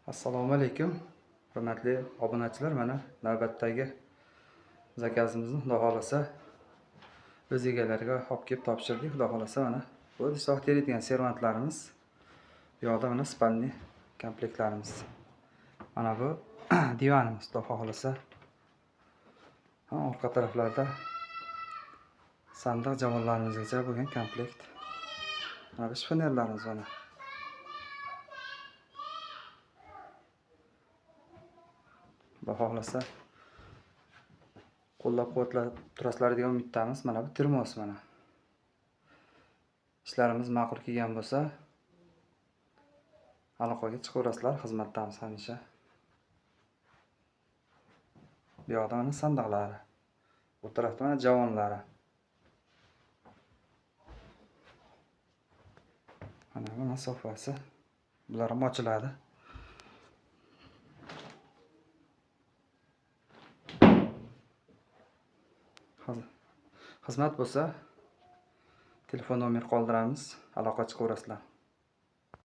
Assalomu alaykum, hurmatli obunachilar. Mana navbatdagi zakazimizni xudo xolasa o'z egalariga olib kelib topshirdik. Xudo xolasa mana bu izoh teradigan servantlarimiz, bu yoqda mana spalni komplektlarimiz. Mana bu divanimiz, xudo xolasa. Orqa taraflarda sandiq javonlarimizgacha bo'lgan komplekt. Mana bu shpanerlarimiz mana. Xudo xohlasa qo'llab-quvvatlab turasizlar degan umiddamiz. Mana bu termos mana. Ishlarimiz ma'qul kelgan bo'lsa, aloqaga chiqaverasizlar, xizmatdamiz hamisha. Bu yoqda mana sandiqlari. Bu tarafda mana javonlari. Mana bu sofasi. Bular ham ochiladi. Xizmat bo'lsa, telefon nomer qoldiramiz, aloqa chiqaverasizlar.